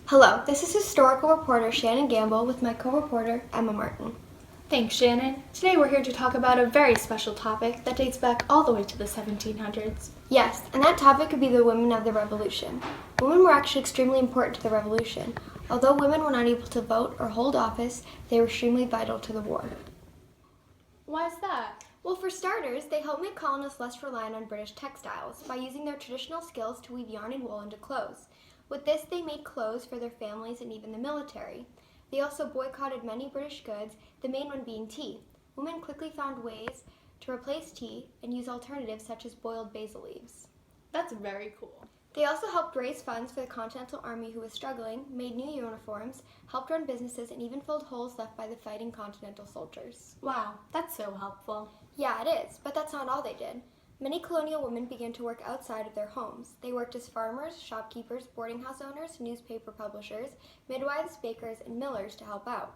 Hello, this is historical reporter Shannon Gamble with my co-reporter Emma Martin. Thanks, Shannon. Today we're here to talk about a very special topic that dates back all the way to the 1700s. Yes, and that topic would be the women of the Revolution. Women were actually extremely important to the Revolution. Although women were not able to vote or hold office, they were extremely vital to the war. Why is that? Well, for starters, they helped make colonists less reliant on British textiles by using their traditional skills to weave yarn and wool into clothes. With this, they made clothes for their families and even the military. They also boycotted many British goods, the main one being tea. Women quickly found ways to replace tea and use alternatives such as boiled basil leaves. That's very cool. They also helped raise funds for the Continental Army who was struggling, made new uniforms, helped run businesses, and even filled holes left by the fighting Continental soldiers. Wow, that's so helpful. Yeah, it is, but that's not all they did. Many colonial women began to work outside of their homes. They worked as farmers, shopkeepers, boarding house owners, newspaper publishers, midwives, bakers, and millers to help out.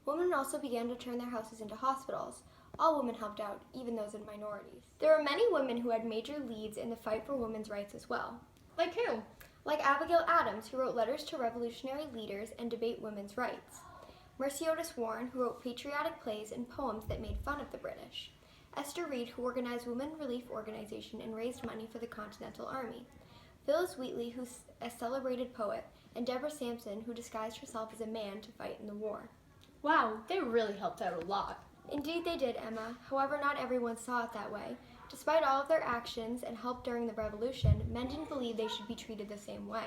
Women also began to turn their houses into hospitals. All women helped out, even those in minorities. There were many women who had major leads in the fight for women's rights as well. Like who? Like Abigail Adams, who wrote letters to revolutionary leaders and debate women's rights. Mercy Otis Warren, who wrote patriotic plays and poems that made fun of the British. Esther Reed, who organized Women Relief Organization and raised money for the Continental Army. Phyllis Wheatley, who's a celebrated poet, and Deborah Sampson, who disguised herself as a man to fight in the war. Wow, they really helped out a lot. Indeed they did, Emma. However, not everyone saw it that way. Despite all of their actions and help during the Revolution, men didn't believe they should be treated the same way.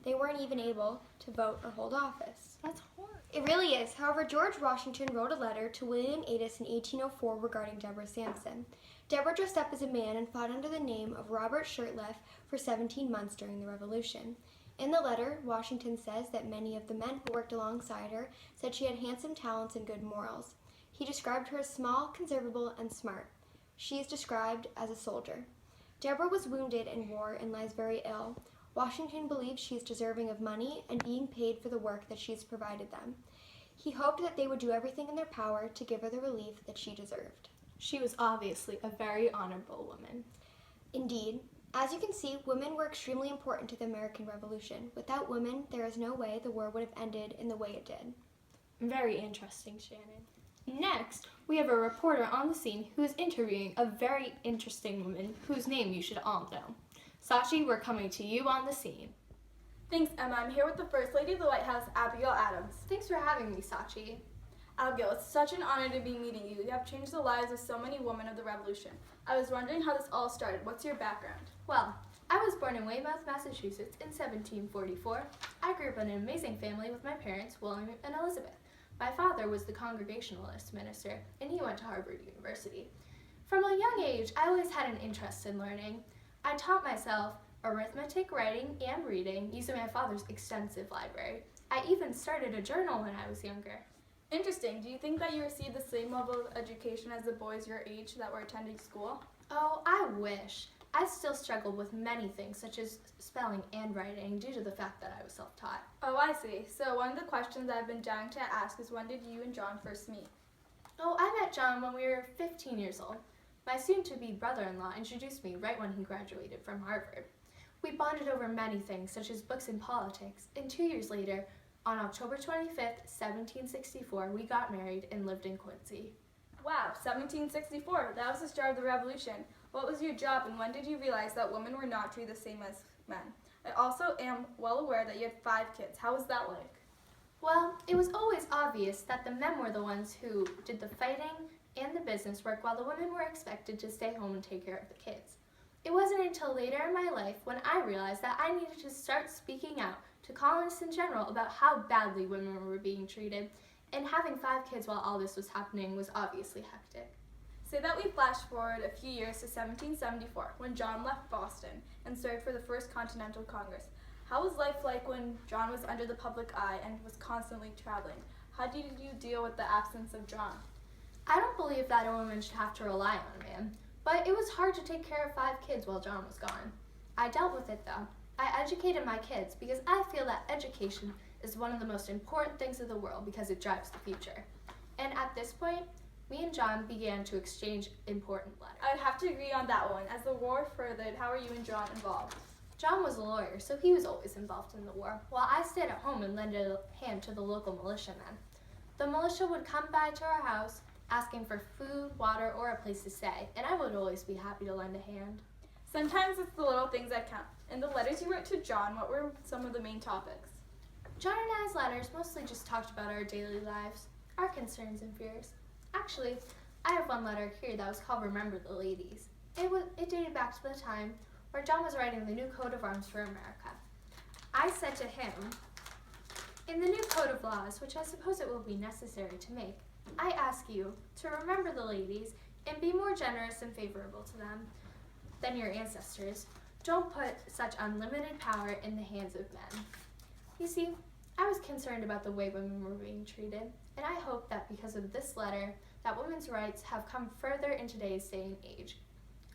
They weren't even able to vote or hold office. That's horrible. It really is. However, George Washington wrote a letter to William Addis in 1804 regarding Deborah Sampson. Deborah dressed up as a man and fought under the name of Robert Shirtliff for 17 months during the Revolution. In the letter, Washington says that many of the men who worked alongside her said she had handsome talents and good morals. He described her as small, conservative, and smart. She is described as a soldier. Deborah was wounded in war and lies very ill. Washington believes she is deserving of money and being paid for the work that she has provided them. He hoped that they would do everything in their power to give her the relief that she deserved. She was obviously a very honorable woman. Indeed. As you can see, women were extremely important to the American Revolution. Without women, there is no way the war would have ended in the way it did. Very interesting, Shannon. Next, we have a reporter on the scene who is interviewing a very interesting woman whose name you should all know. Sachi, we're coming to you on the scene. Thanks, Emma. I'm here with the First Lady of the White House, Abigail Adams. Thanks for having me, Sachi. Abigail, it's such an honor to be meeting you. You have changed the lives of so many women of the Revolution. I was wondering how this all started. What's your background? Well, I was born in Weymouth, Massachusetts in 1744. I grew up in an amazing family with my parents, William and Elizabeth. My father was the Congregationalist minister, and he went to Harvard University. From a young age, I always had an interest in learning. I taught myself arithmetic, writing, and reading using my father's extensive library. I even started a journal when I was younger. Interesting. Do you think that you received the same level of education as the boys your age that were attending school? Oh, I wish. I still struggled with many things, such as spelling and writing, due to the fact that I was self-taught. Oh, I see. So one of the questions I've been dying to ask is, when did you and John first meet? Oh, I met John when we were 15 years old. My soon-to-be brother-in-law introduced me right when he graduated from Harvard. We bonded over many things, such as books and politics, and 2 years later, on October 25th, 1764, we got married and lived in Quincy. Wow, 1764. That was the start of the Revolution. What was your job, and when did you realize that women were not treated the same as men? I also am well aware that you had 5 kids. How was that like? Well, it was always obvious that the men were the ones who did the fighting and the business work, while the women were expected to stay home and take care of the kids. It wasn't until later in my life when I realized that I needed to start speaking out to colonists in general about how badly women were being treated, and having 5 kids while all this was happening was obviously hectic. Say that we flash forward a few years to 1774, when John left Boston and served for the First Continental Congress. How was life like when John was under the public eye and was constantly traveling? How did you deal with the absence of John? I don't believe that a woman should have to rely on a man, but it was hard to take care of 5 kids while John was gone. I dealt with it though. I educated my kids because I feel that education is one of the most important things in the world because it drives the future. And at this point, me and John began to exchange important letters. I'd have to agree on that one. As the war furthered, how were you and John involved? John was a lawyer, so he was always involved in the war, while I stayed at home and lent a hand to the local militiamen. The militia would come by to our house, asking for food, water, or a place to stay, and I would always be happy to lend a hand. Sometimes it's the little things that count. In the letters you wrote to John, what were some of the main topics? John and I's letters mostly just talked about our daily lives, our concerns and fears. Actually, I have one letter here that was called Remember the Ladies. It dated back to the time where John was writing the new coat of arms for America. I said to him, in the new code of laws, which I suppose it will be necessary to make, I ask you to remember the ladies and be more generous and favorable to them than your ancestors. Don't put such unlimited power in the hands of men. You see, I was concerned about the way women were being treated, and I hope that because of this letter, that women's rights have come further in today's day and age.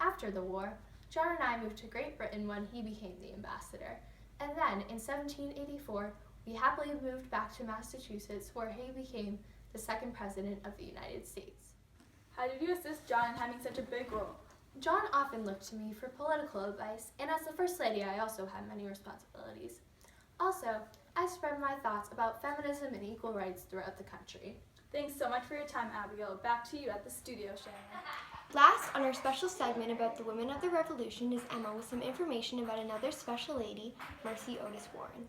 After the war, John and I moved to Great Britain when he became the ambassador, and then in 1784, we happily moved back to Massachusetts where he became the second president of the United States. How did you assist John in having such a big role? John often looked to me for political advice, and as the First Lady, I also had many responsibilities. Also, I spread my thoughts about feminism and equal rights throughout the country. Thanks so much for your time, Abigail. Back to you at the studio, Shannon. Last on our special segment about the women of the Revolution is Emma with some information about another special lady, Mercy Otis Warren.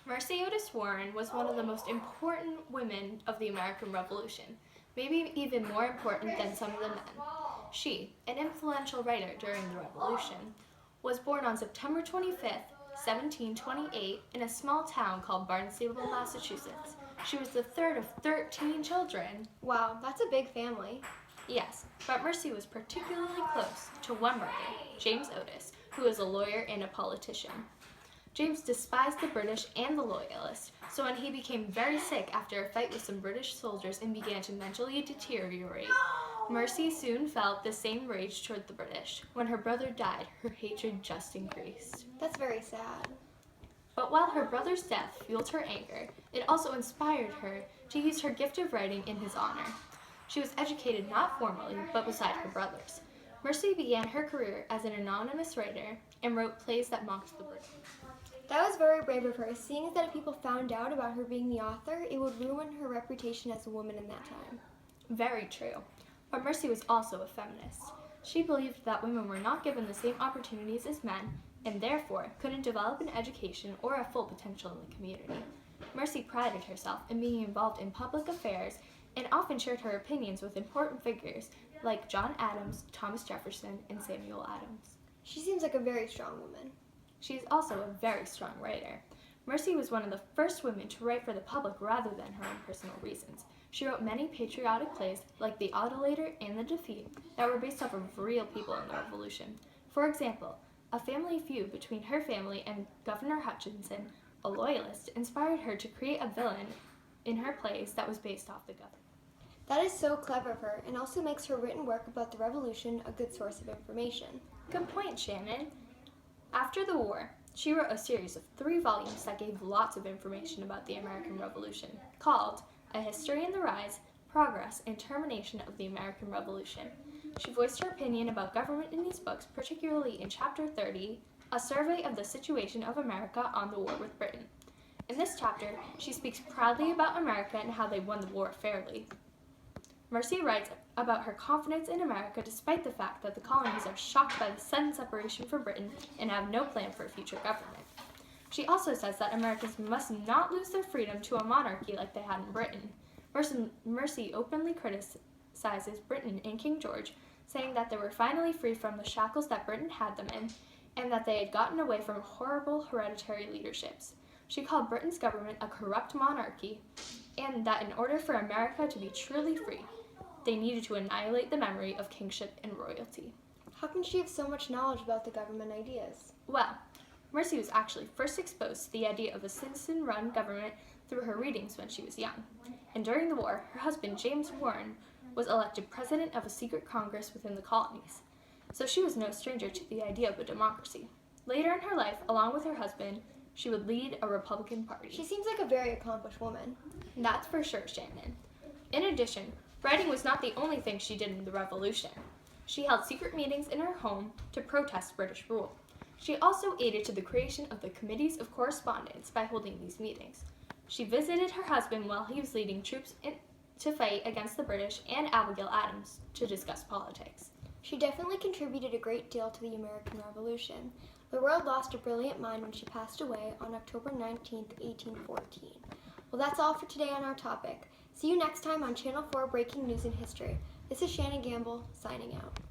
Mercy Otis Warren was one of the most important women of the American Revolution, maybe even more important than some of the men. She, an influential writer during the Revolution, was born on September 25th, 1728, in a small town called Barnstable, Massachusetts. She was the third of 13 children. Wow, that's a big family. Yes, but Mercy was particularly close to one brother, James Otis, who was a lawyer and a politician. James despised the British and the Loyalists, so when he became very sick after a fight with some British soldiers and began to mentally deteriorate, Mercy soon felt the same rage toward the British. When her brother died, her hatred just increased. That's very sad. But while her brother's death fueled her anger, it also inspired her to use her gift of writing in his honor. She was educated not formally, but beside her brothers. Mercy began her career as an anonymous writer and wrote plays that mocked the British. That was very brave of her, seeing as that if people found out about her being the author, it would ruin her reputation as a woman in that time. Very true. But Mercy was also a feminist. She believed that women were not given the same opportunities as men, and therefore couldn't develop an education or a full potential in the community. Mercy prided herself in being involved in public affairs and often shared her opinions with important figures like John Adams, Thomas Jefferson, and Samuel Adams. She seems like a very strong woman. She is also a very strong writer. Mercy was one of the first women to write for the public rather than her own personal reasons. She wrote many patriotic plays like The Adulator and The Defeat that were based off of real people in the Revolution. For example, a family feud between her family and Governor Hutchinson, a loyalist, inspired her to create a villain in her plays that was based off the governor. That is so clever of her, and also makes her written work about the Revolution a good source of information. Good point, Shannon. After the war, she wrote a series of 3 volumes that gave lots of information about the American Revolution, called A History in the Rise, Progress, and Termination of the American Revolution. She voiced her opinion about government in these books, particularly in Chapter 30, A Survey of the Situation of America on the War with Britain. In this chapter, she speaks proudly about America and how they won the war fairly. Mercy writes about her confidence in America despite the fact that the colonies are shocked by the sudden separation from Britain and have no plan for a future government. She also says that Americans must not lose their freedom to a monarchy like they had in Britain. Mercy openly criticizes Britain and King George, saying that they were finally free from the shackles that Britain had them in, and that they had gotten away from horrible hereditary leaderships. She called Britain's government a corrupt monarchy, and that in order for America to be truly free, they needed to annihilate the memory of kingship and royalty. How can she have so much knowledge about the government ideas? Well, Mercy was actually first exposed to the idea of a citizen-run government through her readings when she was young. And during the war, her husband, James Warren, was elected president of a secret congress within the colonies. So she was no stranger to the idea of a democracy. Later in her life, along with her husband, she would lead a Republican Party. She seems like a very accomplished woman. That's for sure, Shannon. In addition, writing was not the only thing she did in the Revolution. She held secret meetings in her home to protest British rule. She also aided to the creation of the Committees of Correspondence by holding these meetings. She visited her husband while he was leading troops to fight against the British and Abigail Adams to discuss politics. She definitely contributed a great deal to the American Revolution. The world lost a brilliant mind when she passed away on October 19, 1814. Well, that's all for today on our topic. See you next time on Channel 4 Breaking News in History. This is Shannon Gamble, signing out.